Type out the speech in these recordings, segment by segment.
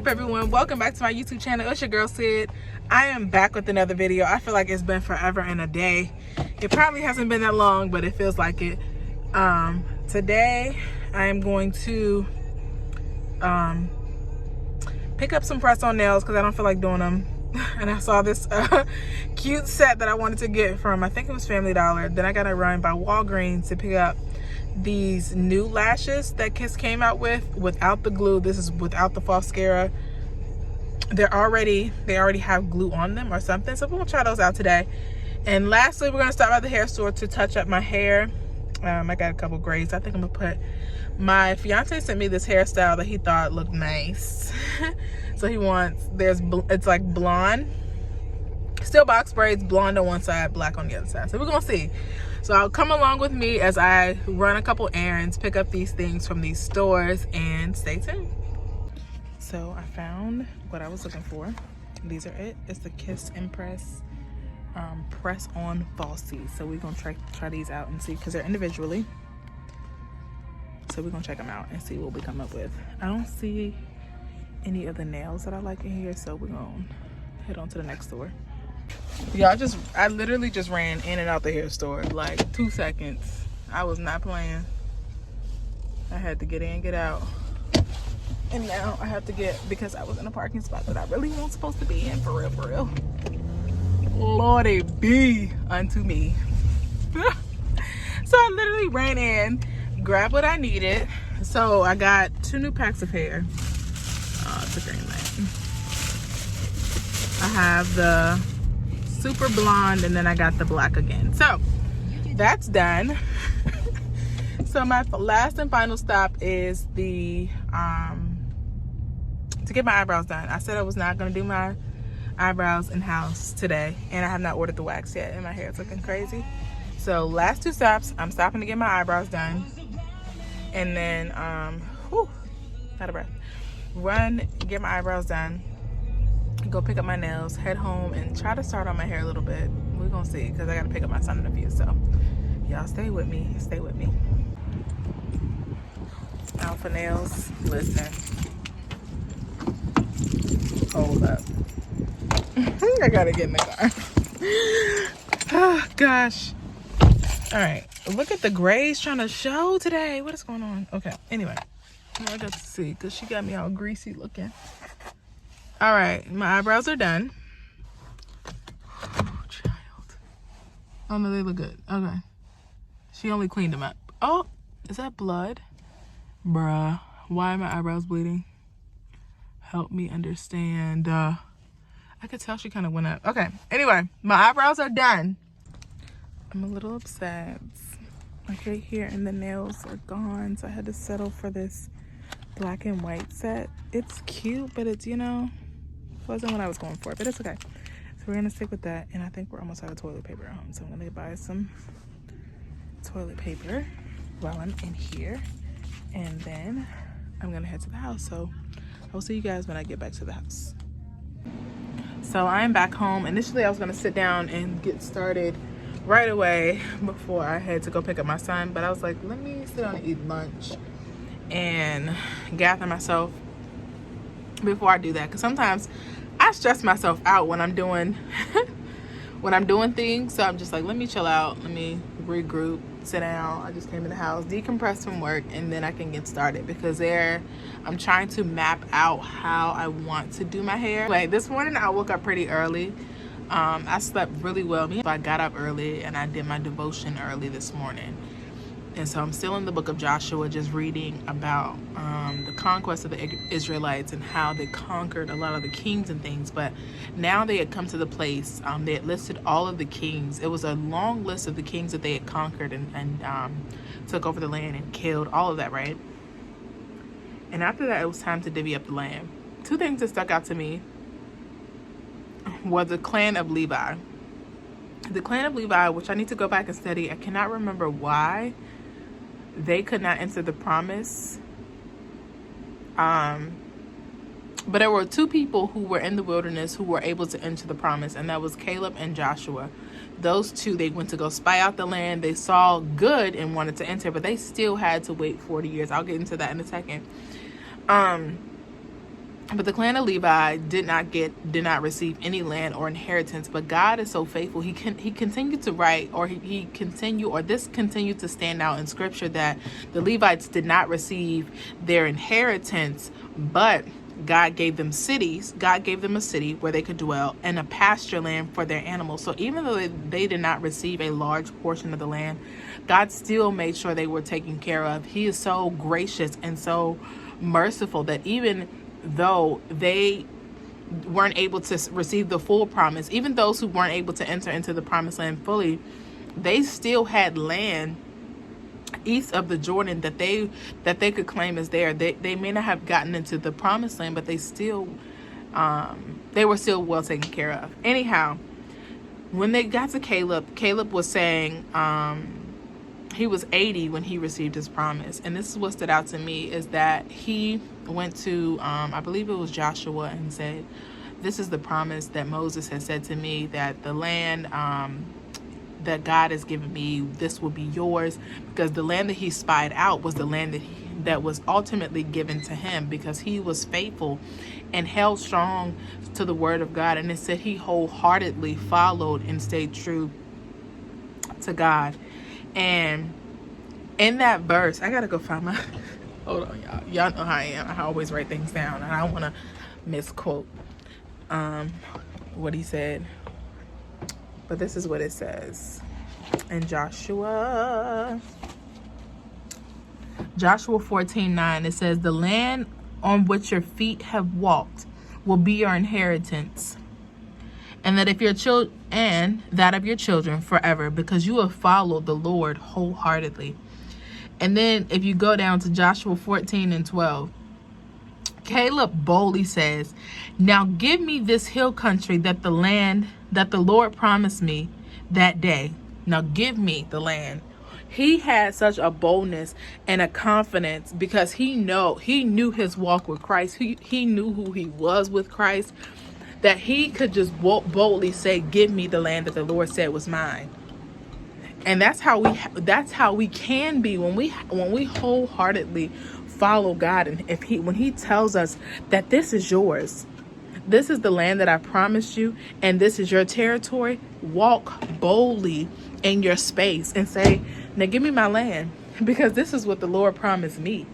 up, everyone? Welcome back to my YouTube channel. It's your girl Sid. I am back with another video. I feel like it's been forever and a day. It probably hasn't been that long, but it feels like it. Today I am going to pick up some press-on nails because I don't feel like doing them. And I saw this cute set that I wanted to get from, I think it was Family Dollar. Then I got to run by Walgreens to pick up these new lashes that Kiss came out with without the glue. This is without the mascara. They already have glue on them or something, so we're gonna try those out today. And lastly, we're gonna stop by the hair store to touch up my hair. I got a couple braids. I think I'm gonna put, my fiance sent me this hairstyle that he thought looked nice. So he wants, it's like blonde, still box braids, blonde on one side, black on the other side. So we're gonna see. So I'll come along with me as I run a couple errands, pick up these things from these stores, and stay tuned. So I found what I was looking for. These are it. It's the Kiss Impress Press On Falsies. So we're gonna try these out and see, because they're individually. So we're gonna check them out and see what we come up with. I don't see any of the nails that I like in here, so we're gonna head on to the next store. Yeah, I literally just ran in and out the hair store like 2 seconds. I was not playing. I had to get in, get out. And now I have to get, because I was in a parking spot that I really wasn't supposed to be in, for real, for real. Lordy be unto me. So I literally ran in, grabbed what I needed. So I got 2 new packs of hair. It's a green light. I have the super blonde, and then I got the black again. So that's done. So my last and final stop is the to get my eyebrows done. I said I was not going to do my eyebrows in-house today, and I have not ordered the wax yet, and my hair is looking crazy. So last 2 stops, I'm stopping to get my eyebrows done, and then whew, out of breath, run, get my eyebrows done, go pick up my nails, head home, and try to start on my hair a little bit. We're gonna see, because I gotta pick up my son in a few. So y'all stay with me, stay with me. Alpha Nails, listen, hold up. I gotta get in the car. Oh gosh. All right, look at the grays trying to show today. What is going on? Okay, anyway, I got to see, because she got me all greasy looking. All right, my eyebrows are done. Oh, child. Oh, no, they look good. Okay. She only cleaned them up. Oh, is that blood? Bruh, why are my eyebrows bleeding? Help me understand. I could tell she kind of went up. Okay, anyway, my eyebrows are done. I'm a little upset. Like right here, and the nails are gone, so I had to settle for this black and white set. It's cute, but it's, you know, wasn't what I was going for, but it's okay. So we're gonna stick with that, and I think we're almost out of toilet paper at home, so I'm gonna buy some toilet paper while I'm in here, and then I'm gonna head to the house. So I will see you guys when I get back to the house. So I'm back home. Initially I was gonna sit down and get started right away before I had to go pick up my son, but I was like, let me sit down and eat lunch and gather myself before I do that, because sometimes I stress myself out when I'm doing when I'm doing things. So I'm just like, let me chill out, let me regroup, sit down. I just came in the house, decompress from work, and then I can get started, because I'm trying to map out how I want to do my hair. Like this morning I woke up pretty early. I slept really well. I got up early and I did my devotion early this morning. And so I'm still in the book of Joshua, just reading about the conquest of the Israelites and how they conquered a lot of the kings and things. But now they had come to the place, they had listed all of the kings. It was a long list of the kings that they had conquered and took over the land and killed, all of that, right? And after that, it was time to divvy up the land. 2 things that stuck out to me were the clan of Levi. The clan of Levi, which I need to go back and study. I cannot remember why they could not enter the promise. But there were 2 people who were in the wilderness who were able to enter the promise, and that was Caleb and Joshua. Those 2, they went to go spy out the land. They saw good and wanted to enter, but they still had to wait 40 years. I'll get into that in a second. But the clan of Levi did not receive any land or inheritance. But God is so faithful. He continued to write, or this continued to stand out in scripture, that the Levites did not receive their inheritance, but God gave them cities. God gave them a city where they could dwell, and a pasture land for their animals. So even though they did not receive a large portion of the land, God still made sure they were taken care of. He is so gracious and so merciful that even though they weren't able to receive the full promise, even those who weren't able to enter into the promised land fully, they still had land east of the Jordan that they could claim as theirs. They may not have gotten into the promised land, but they were still well taken care of. Anyhow, when they got to Caleb was saying he was 80 when he received his promise. And this is what stood out to me, is that he went to I believe it was Joshua, and said, this is the promise that Moses has said to me, that the land that God has given me, this will be yours. Because the land that he spied out was the land that was ultimately given to him, because he was faithful and held strong to the word of God. And it said he wholeheartedly followed and stayed true to God. And in that verse, I gotta go find my hold on, y'all know how I am. I always write things down, and I don't want to misquote what he said. But this is what it says in Joshua 14:9. It says, the land on which your feet have walked will be your inheritance, and that that of your children forever, because you have followed the Lord wholeheartedly. And then if you go down to Joshua 14:12, Caleb boldly says, now give me this hill country, that the land that the Lord promised me that day. Now give me the land. He had such a boldness and a confidence, because he knew his walk with Christ. He knew who he was with Christ, that he could just boldly say, give me the land that the Lord said was mine. And that's how we can be when we wholeheartedly follow God. And when he tells us that this is yours, this is the land that I promised you, and this is your territory, walk boldly in your space and say, now give me my land, because this is what the Lord promised me.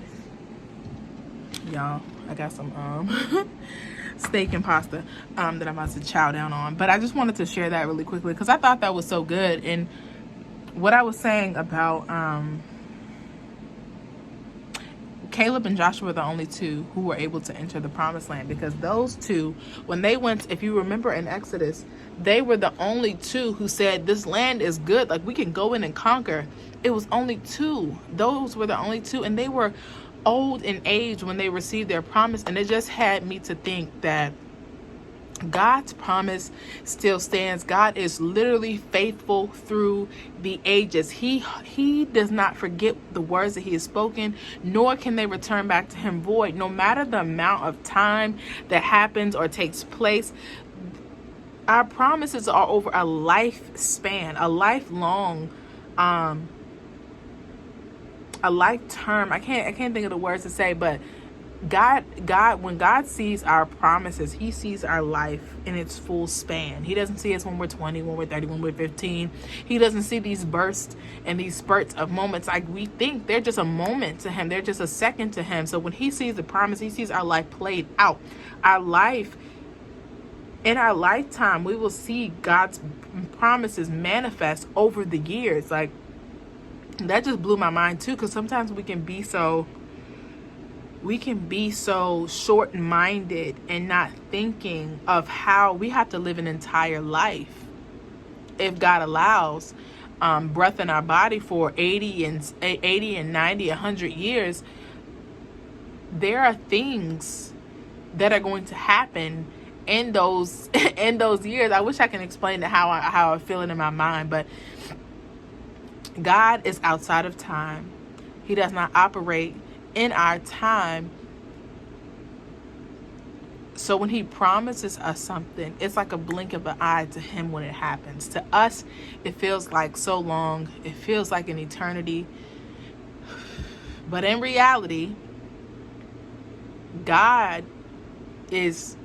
Y'all, I got some steak and pasta that I'm about to chow down on. But I just wanted to share that really quickly, because I thought that was so good. And what I was saying about Caleb and Joshua were the only two who were able to enter the promised land, because those two, when they went, if you remember in Exodus, they were the only two who said, this land is good, like we can go in and conquer. It was only two. Those were the only two, and they were old in age when they received their promise. And it just had me to think that God's promise still stands. God is literally faithful through the ages. He does not forget the words that he has spoken, nor can they return back to him void. No matter the amount of time that happens or takes place, our promises are over a lifespan, a lifelong, a life term. I can't think of the words to say, but God, when God sees our promises, he sees our life in its full span. He doesn't see us when we're 20, when we're 30, when we're 15. He doesn't see these bursts and these spurts of moments like we think. They're just a moment to him. They're just a second to him. So when he sees the promise, he sees our life played out. Our life, in our lifetime, we will see God's promises manifest over the years. Like, that just blew my mind too, because sometimes we can be so short-minded and not thinking of how we have to live an entire life, if God allows, breath in our body for 80 and 90, 100 years. There are things that are going to happen in those years. I wish I can explain how I feel it in my mind, but God is outside of time. He does not operate in our time. So when he promises us something, it's like a blink of an eye to him when it happens. To us, it feels like so long. It feels like an eternity. But in reality, God is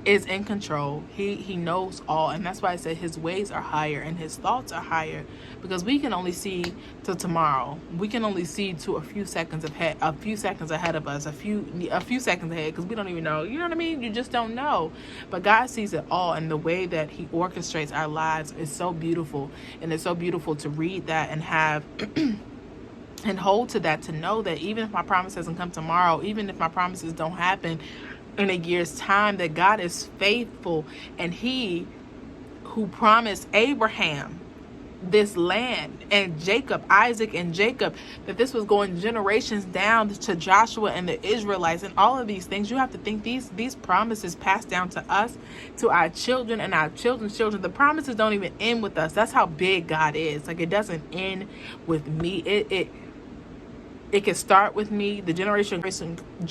in control. He knows all, and that's why I said his ways are higher and his thoughts are higher, because we can only see to tomorrow. We can only see to a few seconds ahead of us, a few seconds ahead, because we don't even know. You know what I mean? You just don't know. But God sees it all, and the way that he orchestrates our lives is so beautiful, and it's so beautiful to read that and have and hold to that, to know that even if my promise doesn't come tomorrow, even if my promises don't happen in a year's time, that God is faithful, and he who promised Abraham this land, and Isaac and Jacob, that this was going generations down to Joshua and the Israelites, and all of these things. You have to think these promises passed down to us, to our children and our children's children. The promises don't even end with us. That's how big God is. Like, it doesn't end with me. It can start with me. The generation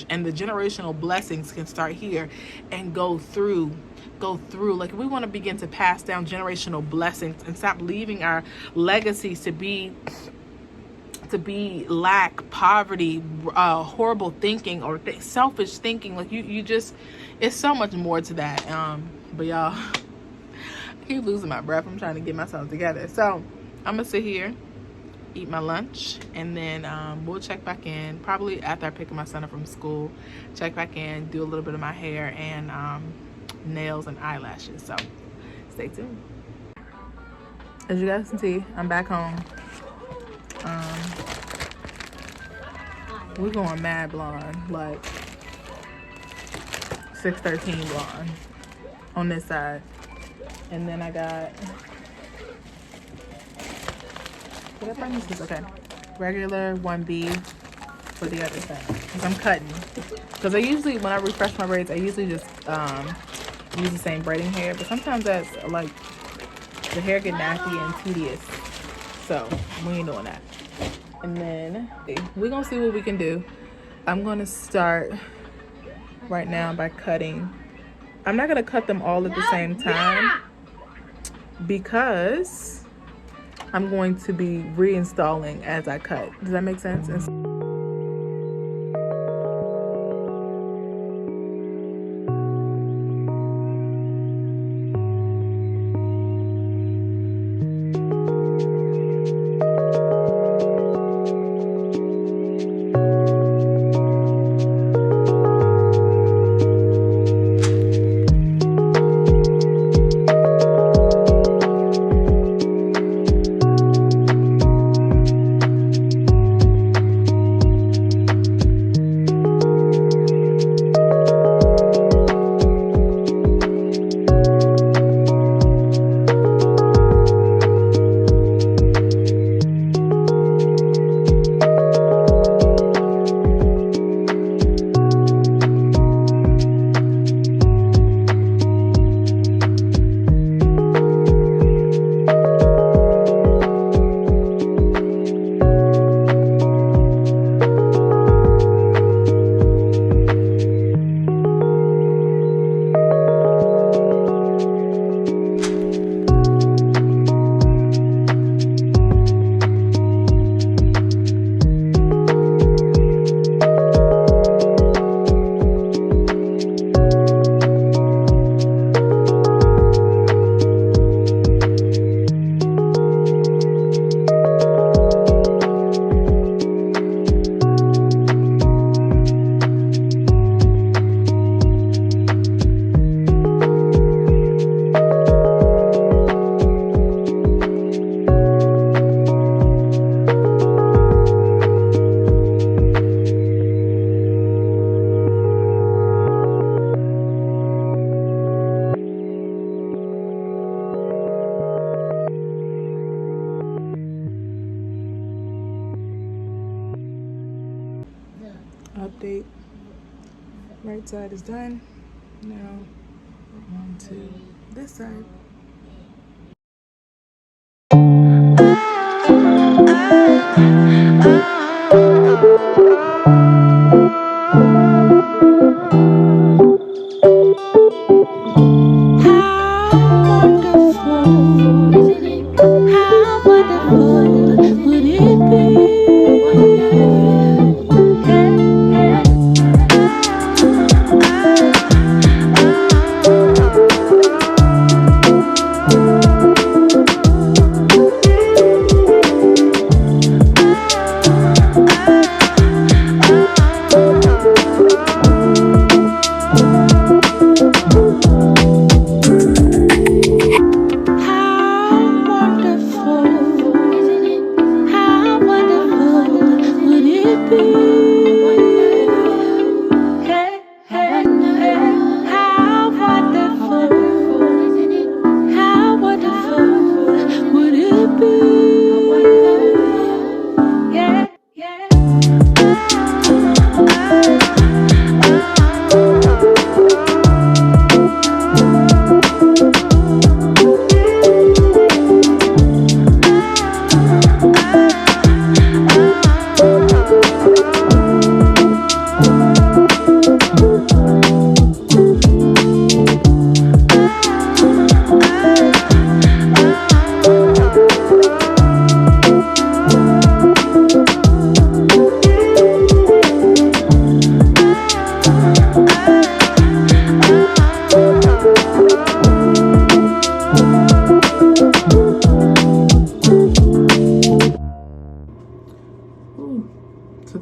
and the generational blessings can start here and go through. Like, if we want to begin to pass down generational blessings and stop leaving our legacies to be lack, poverty, horrible thinking, or selfish thinking, like you just, it's so much more to that. But y'all, I keep losing my breath. I'm trying to get myself together. So I'm gonna sit here, eat my lunch, and then we'll check back in probably after I pick my son up from school. Check back in, do a little bit of my hair and nails and eyelashes. So stay tuned. As you guys can see, I'm back home. We're going mad blonde, like 613 blonde on this side, and then I got, did I bring this? Okay, regular 1B for the other side, because I'm cutting. Because I usually, when I refresh my braids, I usually just use the same braiding hair, but sometimes that's like, the hair get nappy and tedious, so we ain't doing that. And then we're gonna see what we can do. I'm gonna start right now by cutting. I'm not gonna cut them all at the same time, because I'm going to be reinstalling as I cut. Does that make sense? Update. Right side is done. Now we're on to this side.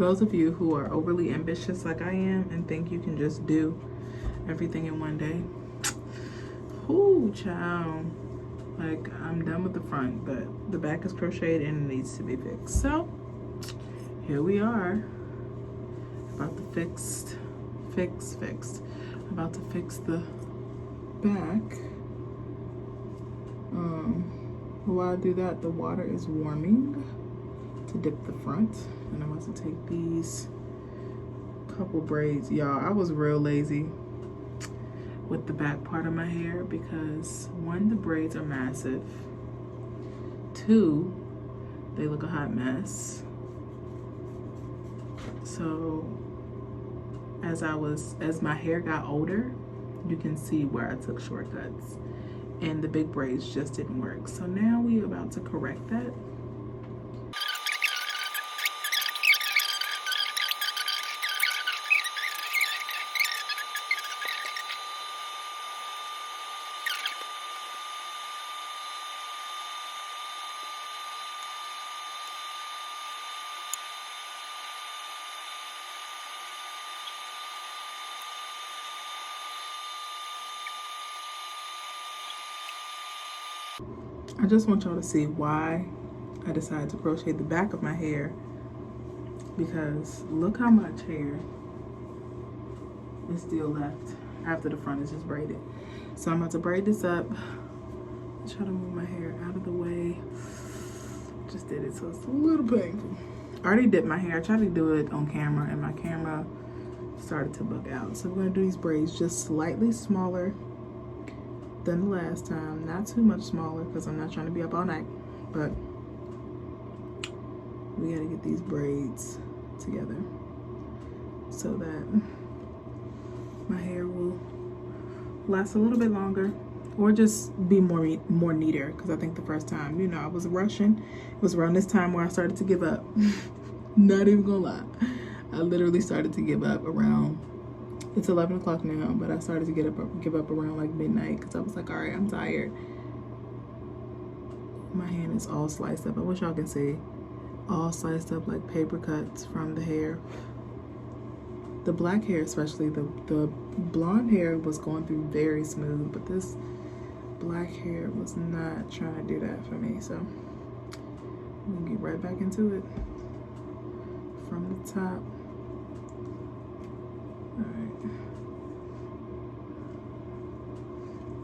those of you who are overly ambitious like I am and think you can just do everything in one day, ooh, child. Like, I'm done with the front, but the back is crocheted and it needs to be fixed. So, here we are. About to fixed. About to fix the back. While I do that, the water is warming to dip the front. And I'm about to take these couple braids. Y'all, I was real lazy with the back part of my hair because 1, the braids are massive. 2, they look a hot mess. So as my hair got older, you can see where I took shortcuts and the big braids just didn't work. So now we're about to correct that. I just want y'all to see why I decided to crochet the back of my hair, because look how much hair is still left after the front is just braided. So I'm about to braid this up. Try to move my hair out of the way. Just did it, so it's a little painful. I already dipped my hair. I tried to do it on camera and my camera started to bug out. So we're gonna do these braids just slightly smaller than the last time. Not too much smaller because I'm not trying to be up all night, but we gotta get these braids together so that my hair will last a little bit longer or just be more neater, because I think the first time, you know, I was rushing. It was around this time where I started to give up. Not even gonna lie, I literally started to give up around, it's 11 o'clock now, but I started to give up around like midnight because I was like, all right, I'm tired. My hand is all sliced up. I wish y'all can see. All sliced up like paper cuts from the hair. The black hair especially, the blonde hair was going through very smooth, but this black hair was not trying to do that for me. So I'm gonna get right back into it from the top.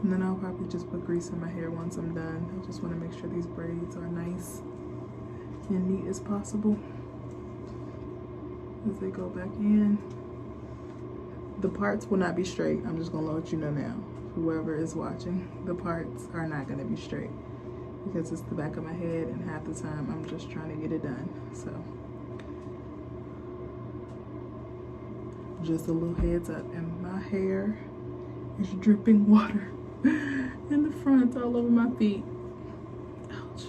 And then I'll probably just put grease in my hair once I'm done. I just want to make sure these braids are nice and neat as possible as they go back in. The parts will not be straight. I'm just gonna let you know now. Whoever is watching, the parts are not gonna be straight because it's the back of my head and half the time I'm just trying to get it done. So just a little heads up, and my hair is dripping water in the front all over my feet. Ouch.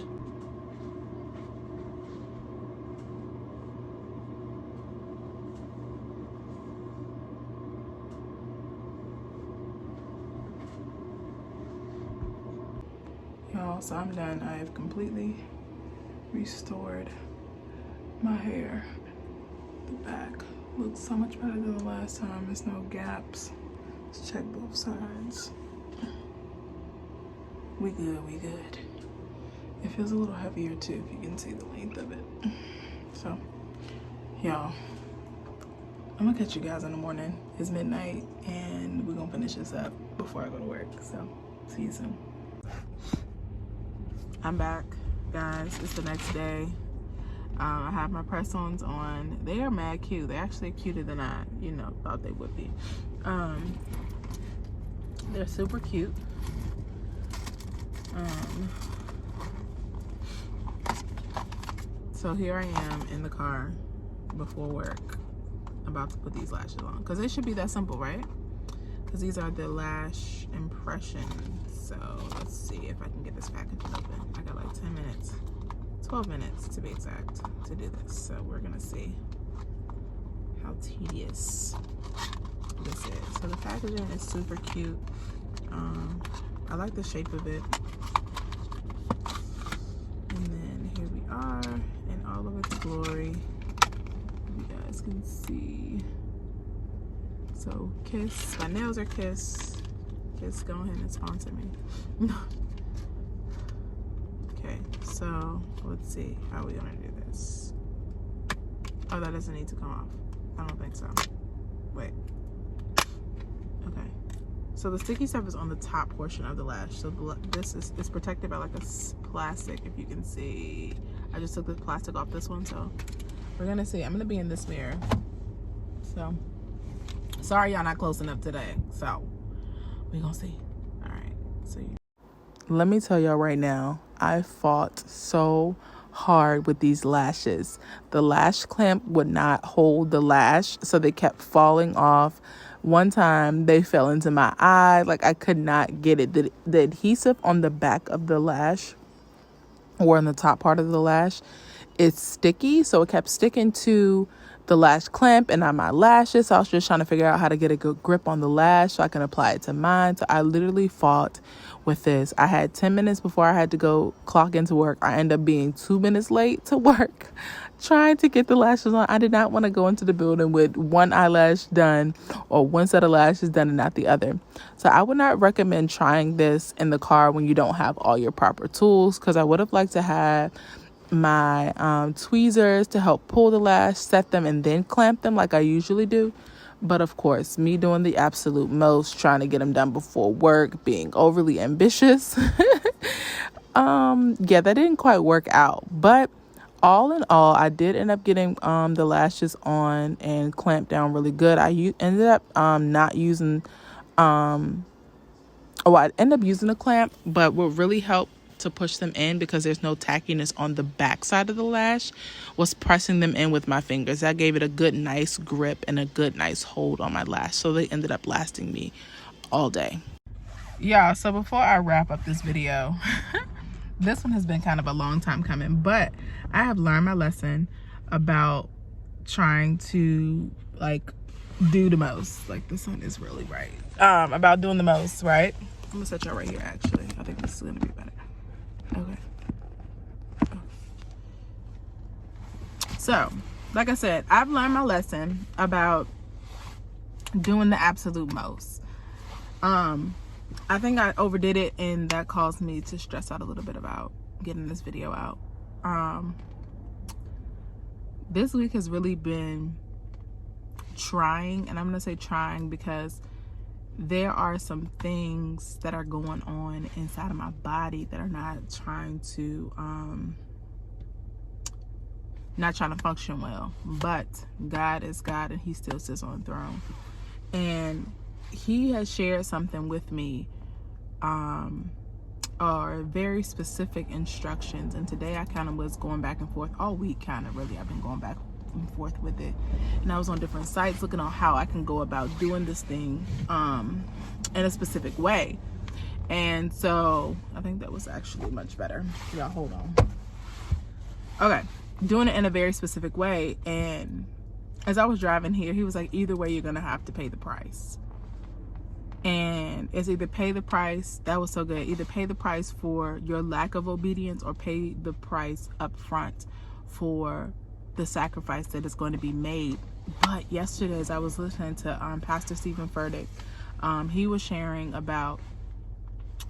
Y'all, so I'm done. I have completely restored my hair. The back looks so much better than the last time. There's no gaps. Let's check both sides. We good, we good. It feels a little heavier too, if you can see the length of it. So, y'all, I'm gonna catch you guys in the morning. It's midnight and we're gonna finish this up before I go to work. So, see you soon. I'm back, guys. It's the next day. I have my press-ons on. They are mad cute. They're actually cuter than I, thought they would be. They're super cute. So here I am in the car before work, about to put these lashes on, because it should be that simple, right? Because these are the lash impressions. So let's see if I can get this package open. I got like 10 minutes, 12 minutes to be exact, to do this. So we're gonna see how tedious this is. So the packaging is super cute. I like the shape of it. And then here we are in all of its glory. We got guys can see. So Kiss, my nails are Kiss. Kiss, go ahead and sponsor me. Okay, so let's see how we gonna do this. Oh, that doesn't need to come off. I don't think so. Wait. Okay. So the sticky stuff is on the top portion of the lash. So this is protected by like a plastic, if you can see. I just took the plastic off this one, so we're gonna see. I'm gonna be in this mirror. So sorry y'all not close enough today. So we're gonna see. All right. So let me tell y'all right now, I fought so hard with these lashes. The lash clamp would not hold the lash, so they kept falling off. One time they fell into my eye. Like, I could not get it. The adhesive on the back of the lash, or on the top part of the lash, is sticky, so it kept sticking to the lash clamp and on my lashes. So I was just trying to figure out how to get a good grip on the lash so I can apply it to mine. So I literally fought with this. I had 10 minutes before I had to go clock into work. I ended up being 2 minutes late to work trying to get the lashes on. I did not want to go into the building with one eyelash done or one set of lashes done and not the other. So I would not recommend trying this in the car when you don't have all your proper tools, because I would have liked to have my tweezers to help pull the lash, set them, and then clamp them like I usually do. But of course, me doing the absolute most, trying to get them done before work, being overly ambitious. Yeah, that didn't quite work out. But all in all, I did end up getting the lashes on and clamped down really good. I ended up not using, I ended up using a clamp, but what really helped to push them in, because there's no tackiness on the back side of the lash, was pressing them in with my fingers. That gave it a good nice grip and a good nice hold on my lash, so they ended up lasting me all day. Yeah, so before I wrap up this video, this one has been kind of a long time coming, but I have learned my lesson about trying to like do the most. Like, this one is really bright. About doing the most, right? I'm gonna set y'all right here, actually. I think this is gonna be better. Okay. So, like I said, I've learned my lesson about doing the absolute most. I think I overdid it, and that caused me to stress out a little bit about getting this video out. This week has really been trying, and I'm gonna say trying because there are some things that are going on inside of my body that are not trying to function well. But God is God, and he still sits on the throne, and he has shared something with me, or very specific instructions. And today I kind of was going back and forth all week, I've been going back and forth with it, and I was on different sites looking on how I can go about doing this thing in a specific way. And so I think that was actually much better. Y'all hold on. Okay, doing it in a very specific way. And as I was driving here, he was like, either way you're gonna have to pay the price. And it's either pay the price, that was so good, either pay the price for your lack of obedience, or pay the price up front for the sacrifice that is going to be made. But yesterday, as I was listening to Pastor Stephen Furtick, he was sharing about,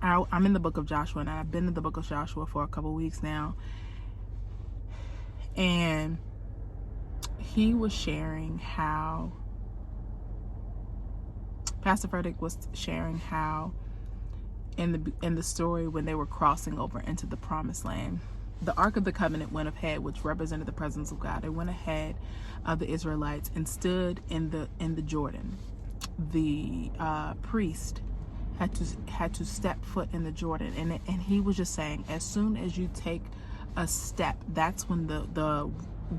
I'm in the book of Joshua, and I've been in the book of Joshua for a couple weeks now, and he was sharing how, Pastor Furtick was sharing how in the story when they were crossing over into the promised land, the Ark of the Covenant went ahead, which represented the presence of God. It went ahead of the Israelites and stood in the Jordan. The priest had to step foot in the Jordan, and he was just saying, as soon as you take a step, that's when the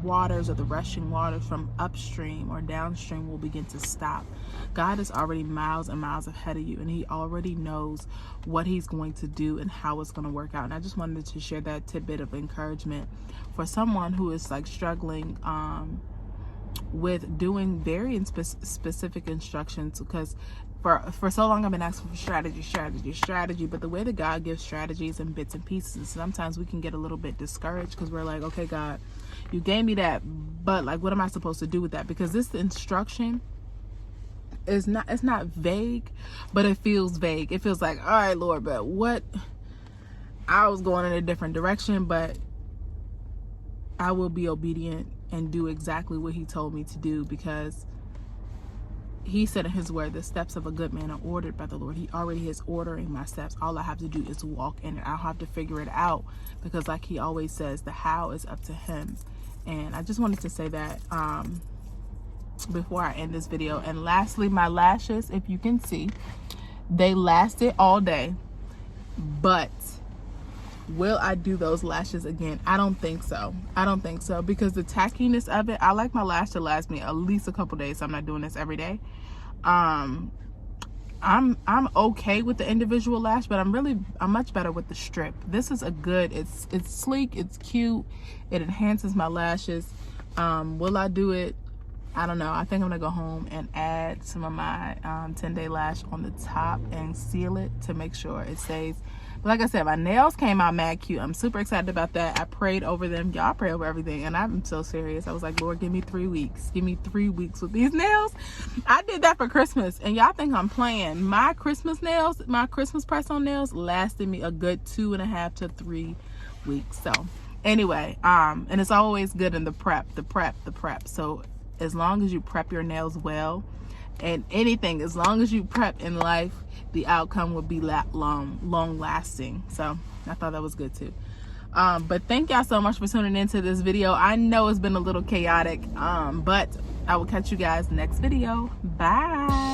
waters, or the rushing waters from upstream or downstream, will begin to stop. God is already miles and miles ahead of you, and he already knows what he's going to do and how it's going to work out. And I just wanted to share that tidbit of encouragement for someone who is like struggling with doing very specific instructions, because for so long I've been asking for strategy, but the way that God gives strategies in bits and pieces, sometimes we can get a little bit discouraged, because we're like, okay, God, You gave me that, but like, what am I supposed to do with that? Because this instruction is not, it's not vague, but it feels vague. It feels like, all right, Lord, but what? I was going in a different direction, but I will be obedient and do exactly what he told me to do, because he said in his word, the steps of a good man are ordered by the Lord. He already is ordering my steps. All I have to do is walk in it. I don't have to figure it out, because like he always says, the how is up to him. And I just wanted to say that before I end this video. And lastly, my lashes, if you can see, they lasted all day, but will I do those lashes again? I don't think so. I don't think so, because the tackiness of it, I like my lash to last me at least a couple days, so I'm not doing this every day. I'm okay with the individual lash, but I'm much better with the strip. This is a good, it's sleek, it's cute, it enhances my lashes. Will I do it? I don't know. I think I'm gonna go home and add some of my 10-day lash on the top and seal it to make sure it stays. But like I said, my nails came out mad cute. I'm super excited about that. I prayed over them. Y'all pray over everything, and I'm so serious. I was like, Lord, give me 3 weeks. Give me 3 weeks with these nails. I did that for Christmas, and y'all think I'm playing. My Christmas nails, my Christmas press-on nails lasted me a good 2.5 to 3 weeks. So anyway, and it's always good in the prep. So as long as you prep your nails well, and anything, as long as you prep in life, the outcome will be long lasting. So I thought that was good too. But thank y'all so much for tuning into this video. I know it's been a little chaotic, but I will catch you guys next video. Bye.